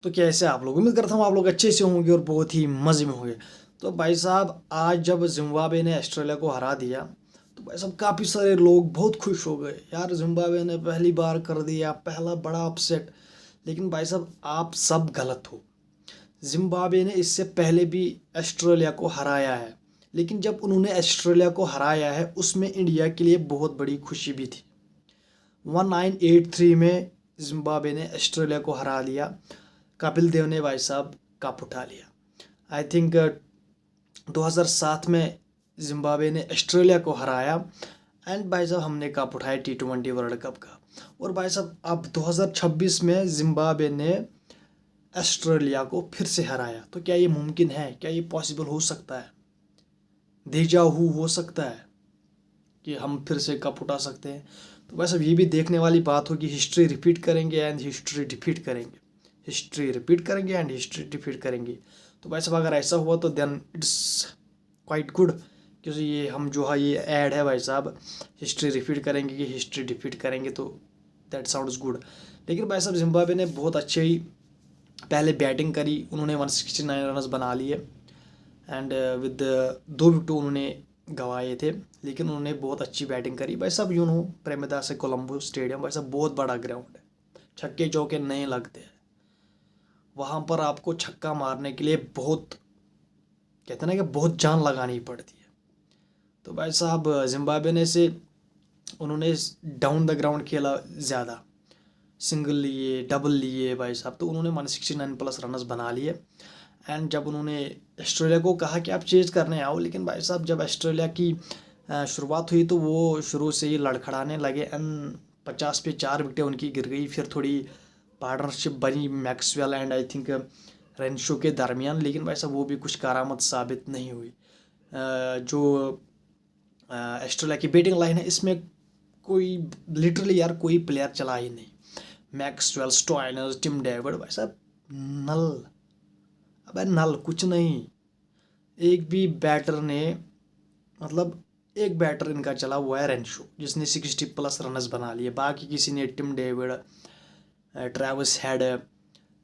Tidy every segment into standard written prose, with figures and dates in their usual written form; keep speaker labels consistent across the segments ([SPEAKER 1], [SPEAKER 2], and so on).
[SPEAKER 1] तो कैसे आप लोग, उम्मीद करता हूँ आप लोग अच्छे से होंगे और बहुत ही मज़े में होंगे। तो भाई साहब, आज जब जिम्बाब्वे ने ऑस्ट्रेलिया को हरा दिया तो भाई साहब काफ़ी सारे लोग बहुत खुश हो गए, यार जिम्बाब्वे ने पहली बार कर दिया पहला बड़ा अपसेट। लेकिन भाई साहब, आप सब गलत हो। जिम्बाब्वे ने इससे पहले भी ऑस्ट्रेलिया को हराया है, लेकिन जब उन्होंने ऑस्ट्रेलिया को हराया है उसमें इंडिया के लिए बहुत बड़ी खुशी भी थी। 1983 में जिम्बाब्वे ने ऑस्ट्रेलिया को हरा लिया। कपिल देव ने भाई साहब कप उठा लिया। आई थिंक 2007 में जिम्बाब्वे ने ऑस्ट्रेलिया को हराया एंड भाई साहब हमने कप उठाया T20 वर्ल्ड कप का। और भाई साहब अब 2026 में जिम्बाब्वे ने ऑस्ट्रेलिया को फिर से हराया। तो क्या ये मुमकिन है, क्या ये पॉसिबल हो सकता है, देजा हो सकता है कि हम फिर से कप उठा सकते हैं? तो भाई साहब ये भी देखने वाली बात होगी, हिस्ट्री रिपीट करेंगे एंड हिस्ट्री डिफीट करेंगे, हिस्ट्री रिपीट करेंगे एंड हिस्ट्री डिफीट करेंगे। तो भाई साहब अगर ऐसा हुआ तो देन इट्स क्वाइट गुड, क्योंकि ये हम जो है ये ऐड है भाई साहब, हिस्ट्री रिपीट करेंगे कि हिस्ट्री डिफीट करेंगे, तो दैट साउंड्स गुड। लेकिन भाई साहब जिम्बाब्वे ने बहुत अच्छे ही पहले बैटिंग करी, उन्होंने 169 रन्स बना लिए एंड विद 2 विकेट उन्होंने गंवाए थे, लेकिन उन्होंने बहुत अच्छी बैटिंग करी। भाई साहब यूँ नो प्रेमदास कोलंबो स्टेडियम भाई साहब बहुत बड़ा ग्राउंड है, छक्के चौके नहीं लगते हैं वहाँ पर। आपको छक्का मारने के लिए बहुत, कहते हैं ना कि बहुत जान लगानी पड़ती है। तो भाई साहब जिम्बाब्वे ने से उन्होंने डाउन द ग्राउंड खेला ज़्यादा, सिंगल लिए डबल लिए भाई साहब, तो उन्होंने 169 प्लस रनर्स बना लिए। एंड जब उन्होंने ऑस्ट्रेलिया को कहा कि आप चेज करने आओ, लेकिन भाई साहब जब ऑस्ट्रेलिया की शुरुआत हुई तो वो शुरू से ही लड़खड़ाने लगे एंड 50 पे 4 विकेटें उनकी गिर गई। फिर थोड़ी पार्टनरशिप बनी मैक्सवेल एंड आई थिंक रेनशो के दरमियान, लेकिन भाई साहब वो भी कुछ करामत साबित नहीं हुई। जो ऑस्ट्रेलिया की बैटिंग लाइन है इसमें कोई लिटरली यार कोई प्लेयर चला ही नहीं। मैक्सवेल, स्टोइनिस, टिम डेविड भाई साहब नल, अबे नल कुछ नहीं। एक भी बैटर ने, मतलब एक बैटर इनका चला हुआ है रेनशो, जिसने 60 प्लस रनर्स बना लिए। बाकी किसी ने, टिम डेविड, ट्रेविस हेड,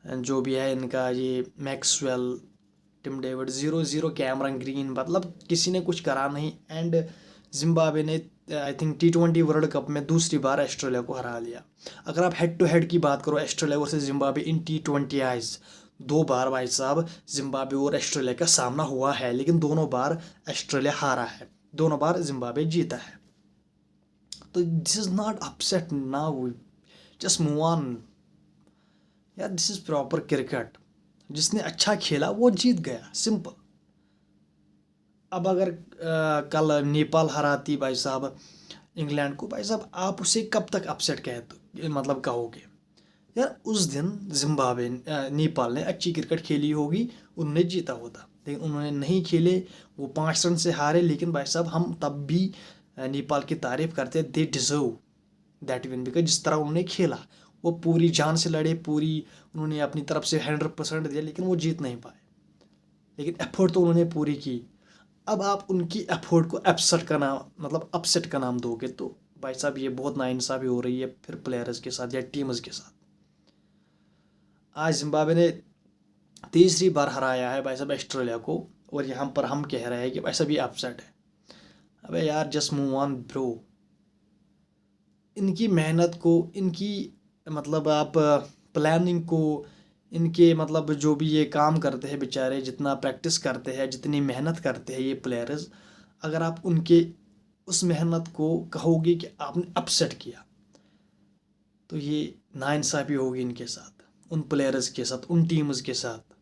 [SPEAKER 1] जो भी है इनका ये Maxwell, Tim David, 0-0, Cameron Green, मतलब किसी ने कुछ करा नहीं। एंड जिम्बाब्वे ने I think T20 world cup में दूसरी बार ऑस्ट्रेलिया को हरा लिया। अगर आप हेड टू हेड की बात करो, ऑस्ट्रेलिया वर्सेस जिम्बाब्वे इन T20 आइज, 2 बार भाई साहब जिम्बाब्वे और ऑस्ट्रेलिया का सामना हुआ है, लेकिन दोनों बार ऑस्ट्रेलिया हारा है, दोनों बार जिम्बाब्वे जीता है। तो this is not upset now, just move on यार, दिस इज प्रॉपर क्रिकेट। जिसने अच्छा खेला वो जीत गया, सिंपल। अब अगर कल नेपाल हराती भाई साहब इंग्लैंड को, भाई साहब आप उसे कब तक अपसेट कह मतलब कहोगे? यार उस दिन जिम्बाब्वे नेपाल ने अच्छी क्रिकेट खेली होगी, उन्होंने जीता होता, लेकिन उन्होंने नहीं खेले, वो 5 रन से हारे। लेकिन भाई साहब हम तब भी नेपाल की तारीफ करते, they deserve that win, because जिस तरह उन्होंने खेला, वो पूरी जान से लड़े, पूरी उन्होंने अपनी तरफ से 100% दिया, लेकिन वो जीत नहीं पाए। लेकिन एफर्ट तो उन्होंने पूरी की। अब आप उनकी एफर्ट को अपसेट का नाम, मतलब अपसेट का नाम दोगे, तो भाई साहब ये बहुत नाइंसाफ़ी हो रही है फिर प्लेयर्स के साथ या टीम्स के साथ। आज जिम्बाब्वे ने तीसरी बार हराया है भाई साहब ऑस्ट्रेलिया को, और यहाँ पर हम कह रहे हैं कि भाई साहब ये अपसेट है। अबे यार जस्ट मूव ऑन ब्रो। इनकी मेहनत को, इनकी मतलब आप प्लानिंग को, इनके मतलब जो भी ये काम करते हैं बेचारे, जितना प्रैक्टिस करते हैं, जितनी मेहनत करते हैं ये प्लेयर्स, अगर आप उनके उस मेहनत को कहोगे कि आपने अपसेट किया, तो ये नाइंसाफ़ी होगी इनके साथ, उन प्लेयर्स के साथ, उन टीम्स के साथ।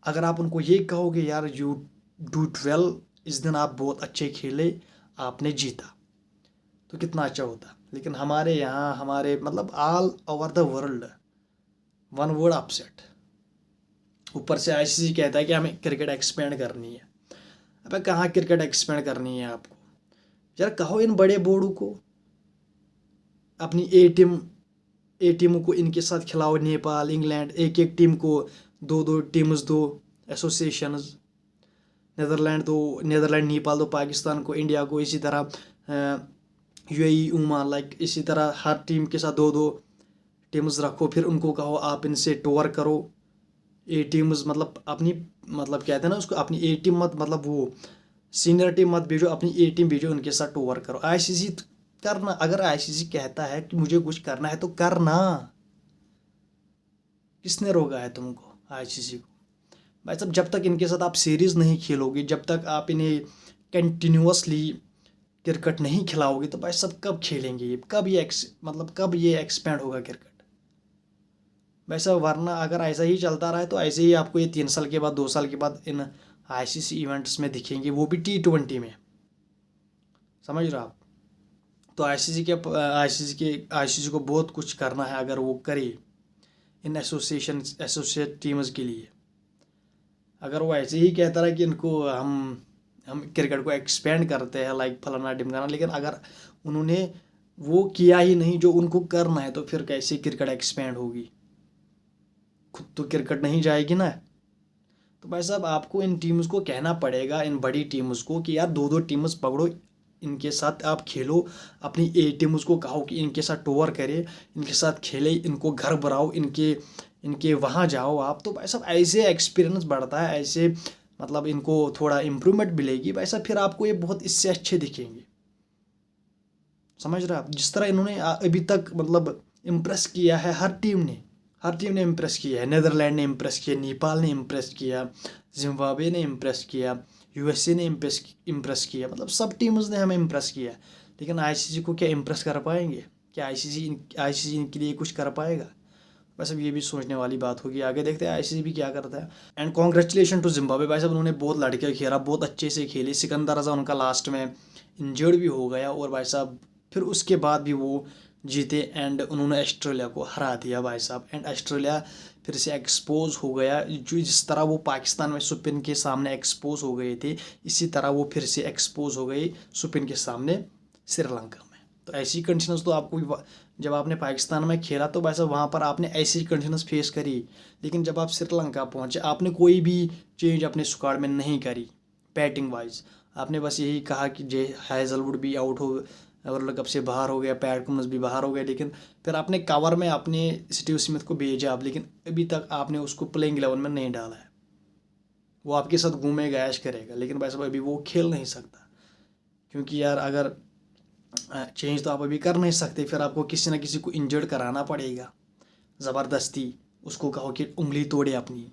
[SPEAKER 1] अगर आप उनको ये कहोगे यार यू डू वेल, इस दिन आप बहुत अच्छे खेले, आपने जीता, तो कितना अच्छा होता। लेकिन हमारे यहाँ, हमारे मतलब all over the world, one word upset. ऊपर से ICC कहता है कि हमें क्रिकेट एक्सपेंड करनी है। अबे कहाँ क्रिकेट एक्सपेंड करनी है आपको? यार कहो इन बड़े बोर्डों को, अपनी ए टीमों को इनके साथ खिलाओ, नेपाल, इंग्लैंड, एक एक टीम को 2-2 टीम्स दो, एसोसिएशंस, नीदरलैंड दो, नीदरलैंड नेपाल दो पाकिस्तान को, इंडिया को इसी तरह UAE, ओमान, लाइक इसी तरह हर टीम के साथ 2-2 टीम्स रखो, फिर उनको कहो आप इनसे टूर करो। ए टीम्स मतलब अपनी, मतलब कहते हैं ना उसको, अपनी ए टीम मत, मतलब वो सीनियर टीम मत भेजो, अपनी ए टीम भेजो, उनके साथ टूर करो। आईसीसी करना, अगर आईसीसी कहता है कि मुझे कुछ करना है तो करना। किसने रोका है तुमको, आईसीसी को? भाई साहब जब तक इनके साथ आप सीरीज नहीं खेलोगे, जब तक आप इन्हें कंटिन्यूअसली क्रिकेट नहीं खिलाओगे, तो भाई सब कब खेलेंगे ये, कब ये मतलब कब ये एक्सपेंड होगा क्रिकेट? वैसा वरना अगर ऐसा ही चलता रहा है तो ऐसे ही आपको ये 3 साल के बाद, 2 साल के बाद इन आईसीसी इवेंट्स में दिखेंगे, वो भी T20 में। समझ रहे हो आप? तो आईसीसी को बहुत कुछ करना है अगर वो करे इन एसोसिएट टीम्स के लिए। अगर वो ऐसे ही कहता रहा कि इनको हम क्रिकेट को एक्सपेंड करते हैं, लाइक फलाना ढिमकाना, लेकिन अगर उन्होंने वो किया ही नहीं जो उनको करना है, तो फिर कैसे क्रिकेट एक्सपेंड होगी? खुद तो क्रिकेट नहीं जाएगी ना। तो भाई साहब आपको इन टीम्स को कहना पड़ेगा, इन बड़ी टीम्स को, कि यार 2-2 टीम्स पकड़ो, इनके साथ आप खेलो। अपनी ए टीम्स को कहो कि इनके साथ टूर करे, इनके साथ खेले, इनको घर बनाओ, इनके इनके वहाँ जाओ आप। तो भाई साहब ऐसे एक्सपीरियंस बढ़ता है, ऐसे मतलब इनको थोड़ा इम्प्रूवमेंट मिलेगी भाई साहब, फिर आपको ये बहुत इससे अच्छे दिखेंगे। समझ रहे हैं आप? जिस तरह इन्होंने अभी तक मतलब इम्प्रेस किया है, हर टीम ने इम्प्रेस किया है। नीदरलैंड ने इम्प्रेस किया, नेपाल ने इम्प्रेस किया, जिम्बाब्वे ने इम्प्रेस किया, यूएसए ने इम्प्रेस किया, मतलब सब टीम्स ने हमें इम्प्रेस किया। लेकिन आईसीसी को क्या इम्प्रेस कर पाएंगे? क्या आईसीसी इनके लिए कुछ कर पाएगा? वैसे ये भी सोचने वाली बात होगी। आगे देखते हैं आईसीसी भी क्या करता है। And congratulation to Zimbabwe. भाई साहब उन्होंने बहुत लड़के खेला, बहुत अच्छे से खेले। सिकंदर रजा उनका लास्ट में इंजर्ड भी हो गया, और भाई साहब फिर उसके बाद भी वो जीते एंड उन्होंने ऑस्ट्रेलिया को हरा दिया भाई साहब। एंड ऑस्ट्रेलिया फिर से एक्सपोज हो गया, जो जिस तरह वो पाकिस्तान में सुपिन के सामने एक्सपोज हो गए थे, इसी तरह वो फिर से एक्सपोज हो गई सुपिन के सामने श्रीलंका में। तो ऐसी कंडीशंस तो आपको भी, जब आपने पाकिस्तान में खेला तो भाई साहब वहाँ पर आपने ऐसी कंडीशंस फेस करी, लेकिन जब आप श्रीलंका पहुँचे आपने कोई भी चेंज अपने स्क्वाड में नहीं करी बैटिंग वाइज। आपने बस यही कहा कि जे हैजलवुड भी आउट हो, वर्ल्ड कप से बाहर हो गया, पैट कमिंस भी बाहर हो गया, लेकिन फिर आपने कवर में आपने स्टीव स्मिथ को भेजा आप, लेकिन अभी तक आपने उसको प्लेइंग 11 में नहीं डाला है। वो आपके साथ घूमेगा, ऐश करेगा, लेकिन भाई साहब अभी वो खेल नहीं सकता, क्योंकि यार अगर चेंज तो आप अभी कर नहीं सकते, फिर आपको किसी ना किसी को इंजर्ड कराना पड़ेगा ज़बरदस्ती। उसको कहो कि उंगली तोड़े अपनी,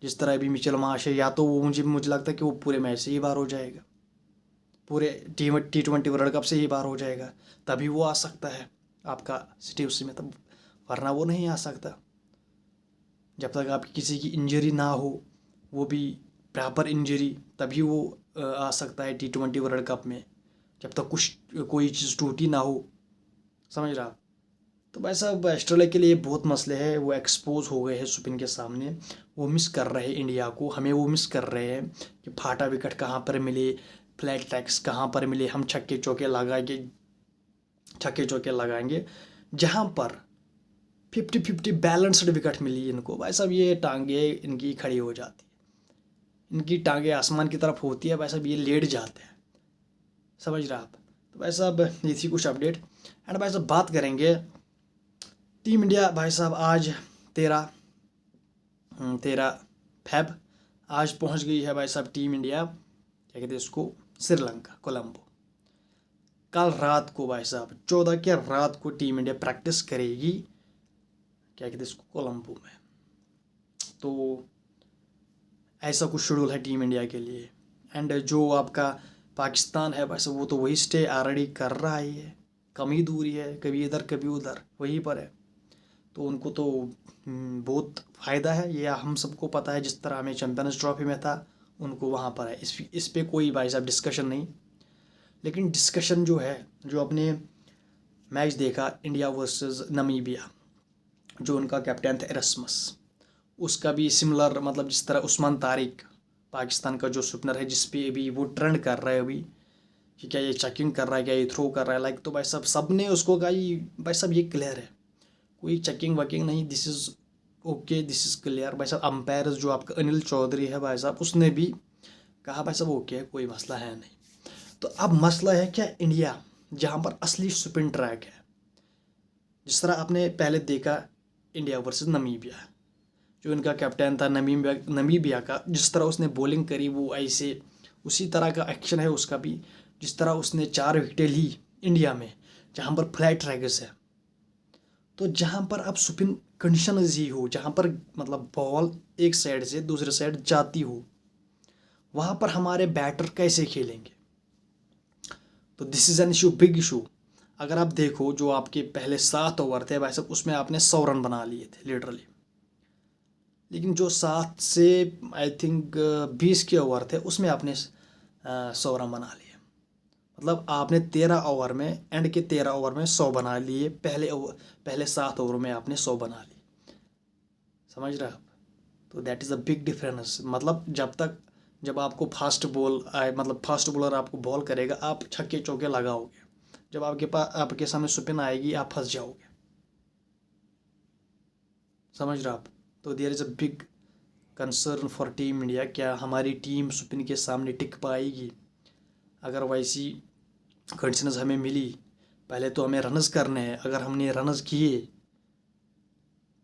[SPEAKER 1] जिस तरह अभी मिचेल मार्श है, या तो वो मुझे लगता है कि वो पूरे मैच से ही बाहर हो जाएगा, पूरे T20 वर्ल्ड कप से ही बाहर हो जाएगा, तभी वो आ सकता है आपका स्टीव स्मिथ, तब वरना वो नहीं आ सकता। जब तक आपकी किसी की इंजरी ना हो, वो भी प्रॉपर इंजरी, तभी वो आ सकता है T20 वर्ल्ड कप में, जब तक कोई चीज़ टूटी ना हो। समझ रहा? तो भाई साहब ऑस्ट्रेलिया के लिए बहुत मसले हैं, वो एक्सपोज हो गए हैं सुपिन के सामने। वो मिस कर रहे हैं इंडिया को, हमें वो मिस कर रहे हैं कि फाटा विकेट कहाँ पर मिले, फ्लैट टैक्स कहाँ पर मिले, हम छक्के चौके लगाएंगे जहाँ पर 50-50 बैलेंस्ड विकेट मिली इनको। भाई साहब ये टांगे इनकी खड़ी हो जाती है, इनकी टांगे आसमान की तरफ होती है, भाई साहब ये लेट जाते हैं। समझ रहे आप? तो भाई साहब ये थी कुछ अपडेट। एंड भाई साहब बात करेंगे टीम इंडिया। भाई साहब आज 13 फेब आज पहुंच गई है भाई साहब टीम इंडिया, क्या कहते हैं इसको, श्रीलंका, कोलंबो। कल रात को भाई साहब 14 के रात को टीम इंडिया प्रैक्टिस करेगी, क्या कहते हैं इसको, कोलंबो में। तो ऐसा कुछ शेड्यूल है टीम इंडिया के लिए। एंड जो आपका पाकिस्तान है भाई साहब, वो तो वही स्टे ऑलरेडी कर रहा ही है, कम ही दूरी है, कभी इधर कभी उधर, वहीं पर है। तो उनको तो बहुत फ़ायदा है, ये हम सबको पता है। जिस तरह हमें चैम्पियंस ट्रॉफी में था, उनको वहाँ पर है। इस पे कोई भाई साहब डिस्कशन नहीं। लेकिन डिस्कशन जो है, जो अपने मैच देखा इंडिया वर्सेस नमीबिया, जो उनका कैप्टन था एरस्मस, उसका भी सिमिलर, मतलब जिस तरह उस्मान तारिक पाकिस्तान का जो स्पिनर है, जिस पे अभी वो ट्रेंड कर रहा है अभी, कि क्या ये चेकिंग कर रहा है, क्या ये थ्रो कर रहा है, लाइक। तो भाई साहब सब ने उसको कहा भाई साहब ये क्लियर है, कोई चेकिंग वकिंग नहीं, this is okay, this is clear. भाई साहब अंपायर जो आपका अनिल चौधरी है भाई साहब, उसने भी कहा भाई साहब ओके, कोई मसला है नहीं। तो अब मसला है क्या, इंडिया जहाँ पर असली स्पिन ट्रैक है, जिस तरह आपने पहले देखा इंडिया वर्सेस नमीबिया, जो इनका कैप्टन था नमीबिया का, जिस तरह उसने बॉलिंग करी वो ऐसे उसी तरह का एक्शन है उसका भी। जिस तरह उसने 4 विकेटें ली इंडिया में, जहाँ पर फ्लैट ट्रैगर्स है, तो जहाँ पर अब स्पिन कंडीशन ही हो, जहाँ पर मतलब बॉल एक साइड से दूसरे साइड जाती हो, वहाँ पर हमारे बैटर कैसे खेलेंगे। तो this is an issue, big issue. अगर आप देखो जो आपके पहले 7 ओवर थे भाई साहब, उसमें आपने 100 रन बना लिए थे लिटरली। लेकिन जो 7 से आई थिंक 20 के ओवर थे उसमें आपने 100 रन बना लिए। मतलब आपने 13 ओवर में, एंड के 13 ओवर में 100 बना लिए, पहले 7 ओवर में आपने 100 बना ली। समझ रहे आप? तो that is a big difference. मतलब जब आपको फास्ट बॉल आए, मतलब फास्ट बॉलर आपको बॉल करेगा, आप छक्के चौके लगाओगे। जब आपके सामने स्पिन आएगी, आप फंस जाओगे। समझ रहे आप? तो there is a big concern for team India, क्या हमारी टीम स्पिन के सामने टिक पाएगी। अगर वैसी कंडीशंस हमें मिली, पहले तो हमें रनर्स करने हैं। अगर हमने रनर्स किए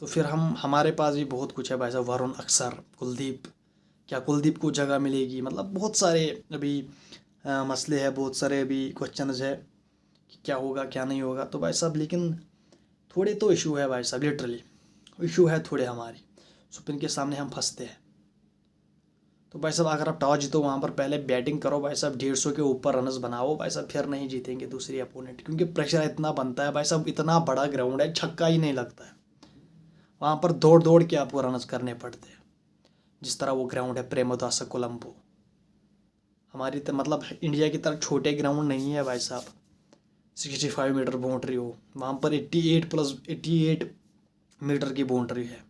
[SPEAKER 1] तो फिर हमारे पास भी बहुत कुछ है भाई साहब। वरुण, अक्षर, कुलदीप, क्या कुलदीप को जगह मिलेगी? मतलब बहुत सारे अभी मसले हैं, बहुत सारे अभी क्वेश्चंस है कि क्या होगा क्या नहीं होगा। तो भाई साहब लेकिन थोड़े तो इशू है भाई साहब, लिटरली इशू है थोड़े हमारी। स्पिन के सामने हम फंसते हैं। तो भाई साहब अगर आप टॉस जीतो, वहाँ पर पहले बैटिंग करो भाई साहब, 150 के ऊपर रनस बनाओ भाई साहब, फिर नहीं जीतेंगे दूसरी अपोनेंट। क्योंकि प्रेशर इतना बनता है भाई साहब, इतना बड़ा ग्राउंड है, छक्का ही नहीं लगता है। वहाँ पर दौड़ दौड़ के आपको रनस करने पड़ते हैं। जिस तरह वो ग्राउंड है प्रेमदासा कोलंबो, हमारी मतलब इंडिया की तरह छोटे ग्राउंड नहीं है भाई साहब। 65 मीटर बाउंड्री हो, वहाँ पर 88 मीटर की बाउंड्री है,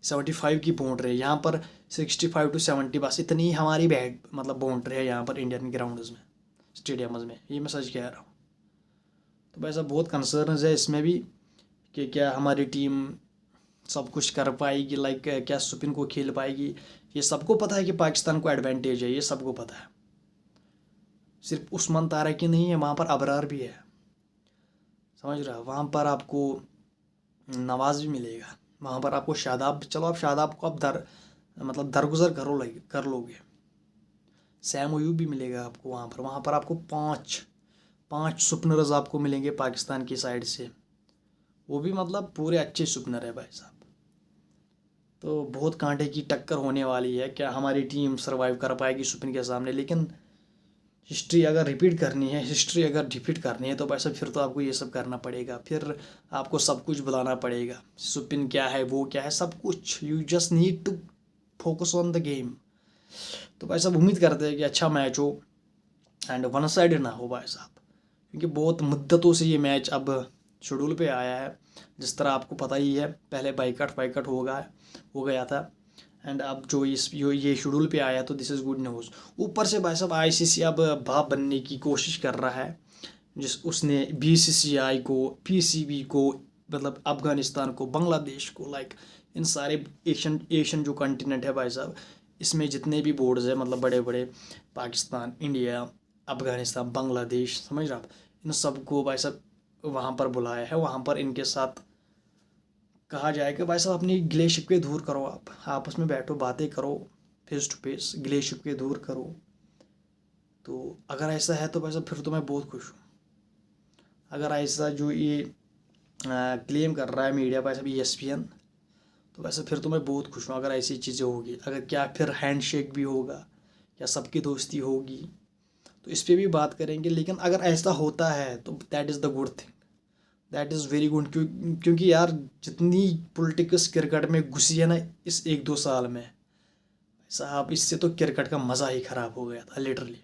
[SPEAKER 1] 75 की बाउंड्री है। यहाँ पर 65 to 70, बस इतनी हमारी मतलब बाउंड्री है यहाँ पर इंडियन ग्राउंड्स में, स्टेडियम्स में। ये मैं सच कह रहा हूँ। तो भाई साहब बहुत कंसर्न है इसमें भी कि क्या हमारी टीम सब कुछ कर पाएगी, लाइक क्या स्पिन को खेल पाएगी। ये सबको पता है कि पाकिस्तान को एडवांटेज है, ये सबको पता है। सिर्फ उस्मान तारा की नहीं है, वहाँ पर अबरार भी है। समझ रहा है? वहाँ पर आपको नवाज भी मिलेगा, वहाँ पर आपको शादाब, चलो आप शादाब को आप मतलब दरगुजर कर लोगे। सैम अयूब भी मिलेगा आपको वहाँ पर आपको पाँच सुपनर्स आपको मिलेंगे पाकिस्तान की साइड से। वो भी मतलब पूरे अच्छे सुपनर है भाई साहब। तो बहुत कांटे की टक्कर होने वाली है, क्या हमारी टीम सरवाइव कर पाएगी सुपिन के सामने। लेकिन हिस्ट्री अगर रिपीट करनी है, हिस्ट्री अगर डिफीट करनी है, तो भाई साहब फिर तो आपको ये सब करना पड़ेगा। फिर आपको सब कुछ बुलाना पड़ेगा, सुपिन क्या है, वो क्या है, सब कुछ। You just need to focus on the game. तो भाई साहब उम्मीद करते हैं कि अच्छा मैच हो एंड वन साइडेड ना हो भाई साहब, क्योंकि बहुत मुद्दतों से ये मैच अब शेड्यूल पे आया है। जिस तरह आपको पता ही है, पहले बाइकआउट हो गया था, एंड अब जो ये शेड्यूल पे आया, तो दिस इज़ गुड न्यूज़। ऊपर से भाई साहब आईसीसी अब बाप बनने की कोशिश कर रहा है, उसने बीसीसीआई को, पीसीबी को, मतलब अफगानिस्तान को, बांग्लादेश को, लाइक इन सारे एशियन जो कॉन्टिनेंट है भाई साहब, इसमें जितने भी बोर्ड्स है, मतलब बड़े बड़े, पाकिस्तान, इंडिया, अफगानिस्तान, बांग्लादेश, समझ रहे आप, इन सबको भाई साहब वहाँ पर बुलाया है। वहाँ पर इनके साथ कहा जाए कि भाई साहब अपनी गिले शिकवे दूर करो, आप आपस में बैठो, बातें करो, फेस टू फेस गिले शिकवे दूर करो। तो अगर ऐसा है तो भाई साहब फिर तो मैं बहुत खुश हूँ। अगर ऐसा जो ये क्लेम कर रहा है मीडिया भाई साहब, ESPN, तो वैसे फिर तो मैं बहुत खुश हूँ। अगर ऐसी चीज़ें होगी, अगर क्या फिर हैंडशेक भी होगा, क्या सबकी दोस्ती होगी, तो इस पर भी बात करेंगे। लेकिन अगर ऐसा होता है तो that is the good thing, that is very good. क्योंकि यार जितनी पॉलिटिक्स क्रिकेट में घुसी है ना इस 1-2 साल में साहब, इससे तो क्रिकेट का मज़ा ही ख़राब हो गया था लिटरली।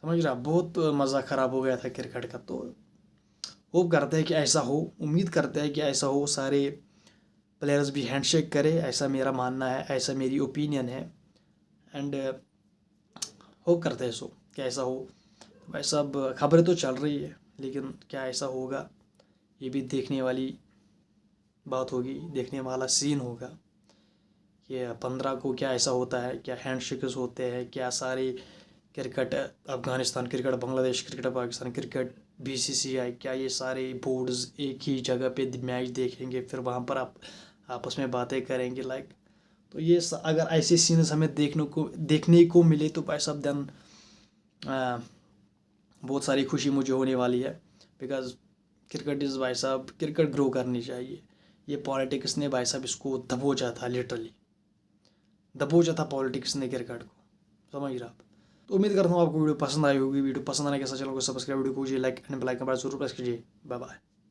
[SPEAKER 1] समझ रहा, बहुत मज़ा ख़राब हो गया था क्रिकेट का। तो होप करते हैं कि ऐसा हो, उम्मीद करते हैं कि ऐसा हो, सारे प्लेयर्स भी हैंडशेक करें, ऐसा मेरा मानना है, ऐसा मेरी ओपिनियन है। एंड होप करते हैं सो कि ऐसा हो। भाई साहब खबरें तो चल रही है, लेकिन क्या ऐसा होगा, ये भी देखने वाली बात होगी, देखने वाला सीन होगा कि 15 को क्या ऐसा होता है, क्या हैंडशेक्स होते हैं, क्या सारे cricket, Afghanistan cricket, Bangladesh cricket, Pakistan cricket BCCI क्या ये सारे बोर्ड्स एक ही जगह पे मैच देखेंगे, फिर वहाँ पर आप आपस में बातें करेंगे लाइक। तो ये अगर ऐसे सीन्स हमें देखने को मिले तो भाई साहब देन बहुत सारी खुशी मुझे होने वाली है। बिकॉज क्रिकेट इज़ भाई साहब, क्रिकेट ग्रो करनी चाहिए। ये पॉलिटिक्स ने भाई साहब इसको दबोचा था, लिटरली दबोचा था पॉलिटिक्स ने क्रिकेट को, समझ रहे आप। तो उम्मीद करता हूँ आपको वीडियो पसंद आई होगी। वीडियो पसंद आने के साथ चैनल को सब्सक्राइब, वीडियो को लाइक एंड बेल आइकन पर जरूर प्रेस कीजिए। Bye bye.